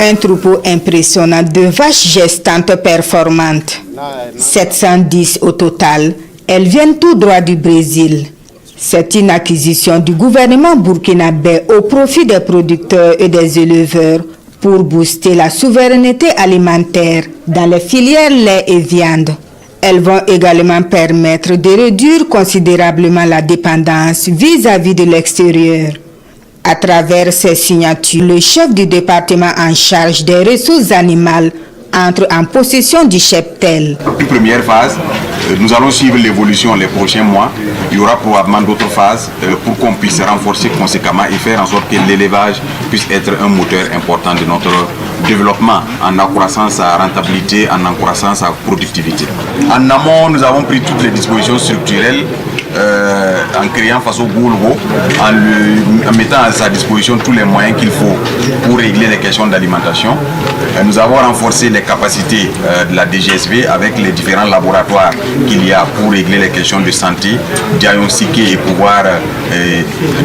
Un troupeau impressionnant de vaches gestantes performantes. 710 au total. Elles viennent tout droit du Brésil. C'est une acquisition du gouvernement burkinabé au profit des producteurs et des éleveurs pour booster la souveraineté alimentaire dans les filières lait et viande. Elles vont également permettre de réduire considérablement la dépendance vis-à-vis de l'extérieur. À travers ces signatures, le chef du département en charge des ressources animales entre en possession du cheptel. Première phase, nous allons suivre l'évolution les prochains mois. Il y aura probablement d'autres phases pour qu'on puisse renforcer conséquemment et faire en sorte que l'élevage puisse être un moteur important de notre développement en accroissant sa rentabilité, en accroissant sa productivité. En amont, nous avons pris toutes les dispositions structurelles en créant face au Goulgo, en mettant à sa disposition tous les moyens qu'il faut pour régler les questions d'alimentation. Nous avons renforcé les capacités de la DGSV avec les différents laboratoires qu'il y a pour régler les questions de santé, diagnostiquer et pouvoir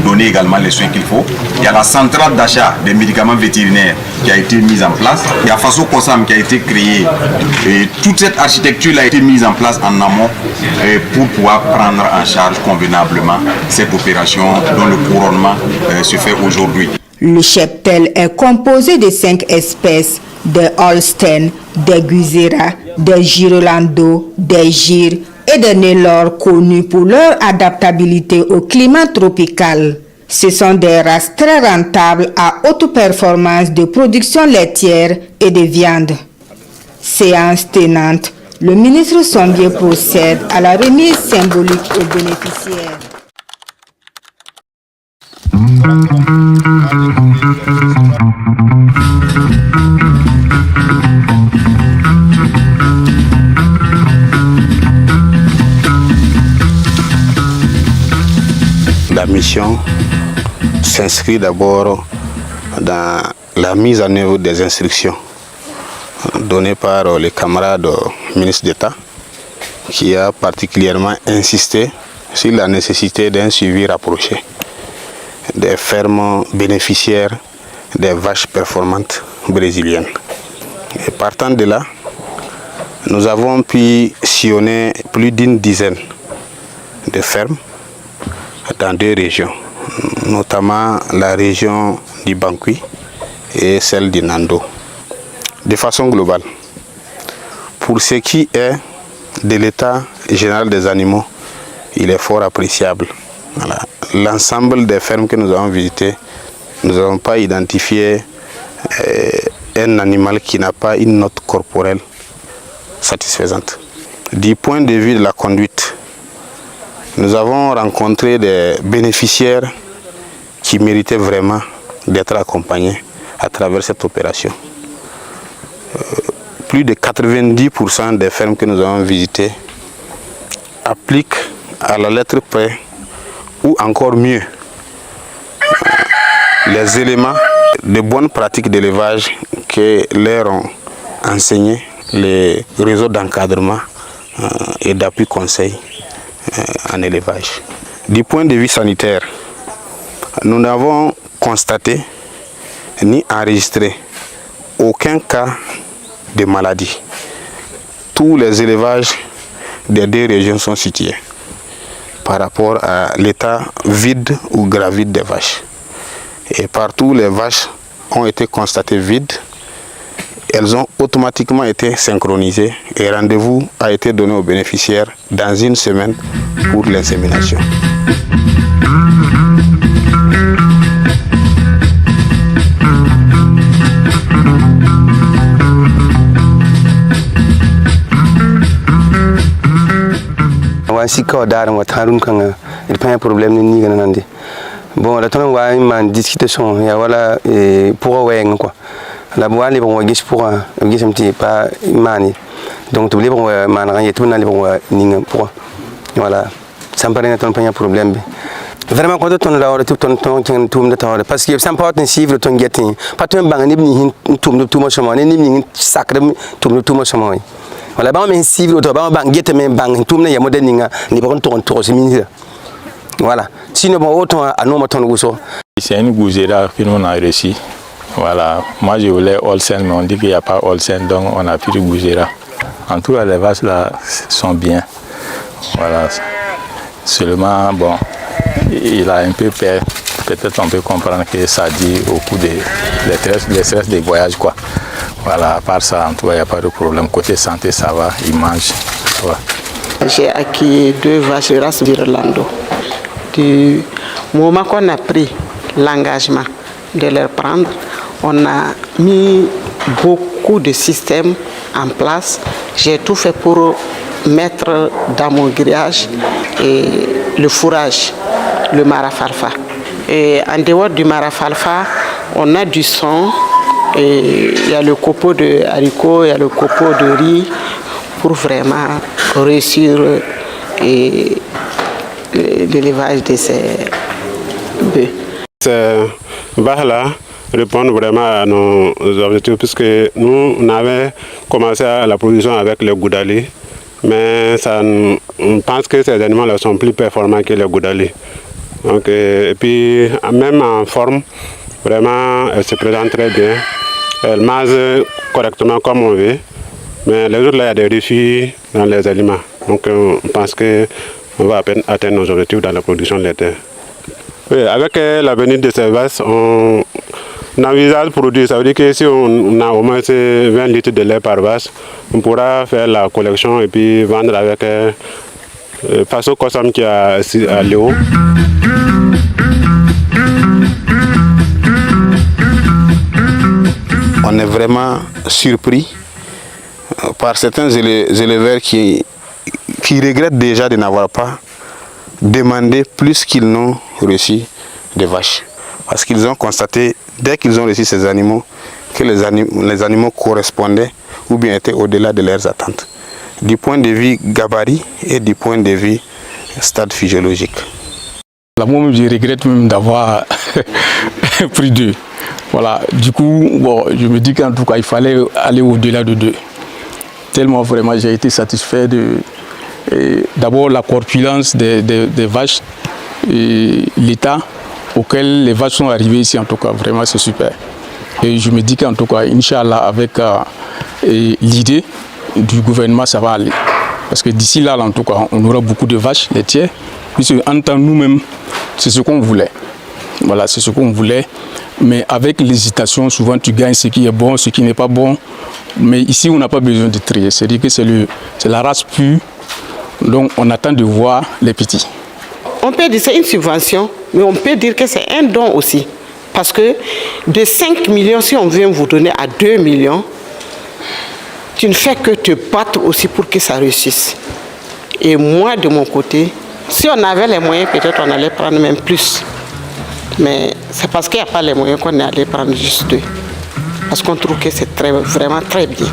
donner également les soins qu'il faut. Il y a la centrale d'achat des médicaments vétérinaires qui a été mise en place. Il y a Faso Kosam qui a été créé. Et toute cette architecture a été mise en place en amont pour pouvoir prendre en charge convenablement cette opération dont le couronnement se fait aujourd'hui. Le cheptel est composé de 5 espèces, des Holstein, des Guzera, des Girolando, des Gir et des Nélor connus pour leur adaptabilité au climat tropical. Ce sont des races très rentables à haute performance de production laitière et de viande. Séance tenante, le ministre Sombier procède à la remise symbolique aux bénéficiaires. La mission s'inscrit d'abord dans la mise en œuvre des instructions données par les camarades ministres d'État qui a particulièrement insisté sur la nécessité d'un suivi rapproché des fermes bénéficiaires des vaches performantes brésiliennes. Et partant de là, nous avons pu sillonner plus d'une dizaine de fermes dans 2 régions, notamment la région du Banqui et celle du Nando. De façon globale, pour ce qui est de l'état général des animaux, il est fort appréciable. Voilà. L'ensemble des fermes que nous avons visitées, nous n'avons pas identifié un animal qui n'a pas une note corporelle satisfaisante. Du point de vue de la conduite, nous avons rencontré des bénéficiaires qui méritaient vraiment d'être accompagnés à travers cette opération. Plus de 90% des fermes que nous avons visitées appliquent à la lettre près, ou encore mieux, les éléments de bonnes pratiques d'élevage que leur ont enseigné les réseaux d'encadrement et d'appui conseil en élevage. Du point de vue sanitaire, nous n'avons constaté ni enregistré aucun cas de maladie. Tous les élevages des 2 régions sont situés par rapport à l'état vide ou gravide des vaches. Et partout, les vaches ont été constatées vides. Elles ont automatiquement été synchronisées et rendez-vous a été donné aux bénéficiaires dans 1 semaine pour l'insémination. Si on a un problème, bon, là, on a une discussion, il y a voilà pour quoi. La boîte, on va pour un petit pas mani. Donc, tu voulais man tout pour voilà. Ça me paraît être un problème. Vraiment, quand on a tout de temps, parce que ça me porte un suivre ton getting. Pas un bang, ni tout mon chemin, ni sacré, tout mon chemin. Voilà, mais si vous avez get même bang, tout le monde est moderne, ni bon tour, c'est minute. Voilà. Sinon, autant à nos moutons. C'est une gouzera que nous avons réussi Voilà, moi je voulais Olsen, mais on dit qu'il n'y a pas Olsen, donc on a pris Goujera. En tout cas, les vaches là sont bien. Voilà. Seulement, bon, il a un peu peur. Peut-être on peut comprendre que ça dit au cours des stress des voyages, quoi. Voilà, à part ça, en tout cas, il n'y a pas de problème. Côté santé, ça va, il mange. Ouais. J'ai acquis 2 vaches de race d'Irlando. Du moment qu'on a pris l'engagement de les prendre, on a mis beaucoup de systèmes en place. J'ai tout fait pour mettre dans mon grillage et le fourrage, le marafalfa. Et en dehors du marafalfa, on a du son, et il y a le copeau de haricots, il y a le copeau de riz pour vraiment réussir l'élevage de ces bœufs. Ces vaches-là répondent vraiment à nos objectifs puisque nous, on avait commencé la production avec le goudali, mais on pense que ces animaux-là sont plus performants que les goudali. Donc, et puis, même en forme, vraiment, elles se présentent très bien. Elles mangent correctement comme on veut, mais les autres, là, il y a des défis dans les aliments. Donc, on pense qu'on va à peine atteindre nos objectifs dans la production laitière. Oui, avec la venue de ces vaches, on envisage de produire. Ça veut dire que si on a au moins 20 litres de lait par vache, on pourra faire la collection et puis vendre avec Faso Kosam qui est à Léo. On est vraiment surpris par certains éleveurs qui regrettent déjà de n'avoir pas demandé plus qu'ils n'ont reçu des vaches. Parce qu'ils ont constaté, dès qu'ils ont reçu ces animaux, que les animaux correspondaient ou bien étaient au-delà de leurs attentes. Du point de vue gabarit et du point de vue stade physiologique. Moi, je regrette même d'avoir pris 2. Voilà. Du coup, bon, je me dis qu'en tout cas, il fallait aller au-delà de 2. Tellement vraiment, j'ai été satisfait d'abord la corpulence des vaches, et l'état auquel les vaches sont arrivées ici, en tout cas, vraiment c'est super. Et je me dis qu'en tout cas, Inch'Allah, avec l'idée du gouvernement, ça va aller. Parce que d'ici là, en tout cas, on aura beaucoup de vaches laitières, puisque en tant que nous-mêmes, c'est ce qu'on voulait. Voilà, c'est ce qu'on voulait. Mais avec l'hésitation, souvent tu gagnes ce qui est bon, ce qui n'est pas bon. Mais ici, on n'a pas besoin de trier. C'est-à-dire que c'est la race pure. Donc, on attend de voir les petits. On peut dire que c'est une subvention, mais on peut dire que c'est un don aussi. Parce que de 5 millions, si on vient vous donner à 2 millions, tu ne fais que te battre aussi pour que ça réussisse. Et moi, de mon côté, si on avait les moyens, peut-être on allait prendre même plus. Mais c'est parce qu'il n'y a pas les moyens qu'on est allé prendre juste 2. Parce qu'on trouve que c'est vraiment très bien.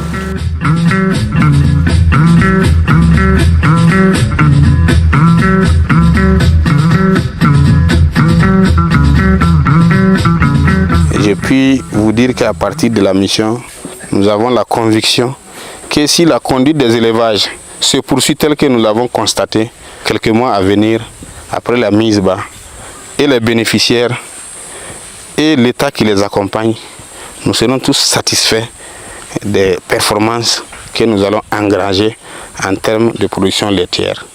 Je puis vous dire qu'à partir de la mission, nous avons la conviction que si la conduite des élevages se poursuit telle que nous l'avons constaté, quelques mois à venir, après la mise bas, et les bénéficiaires et l'État qui les accompagne, nous serons tous satisfaits des performances que nous allons engranger en termes de production laitière.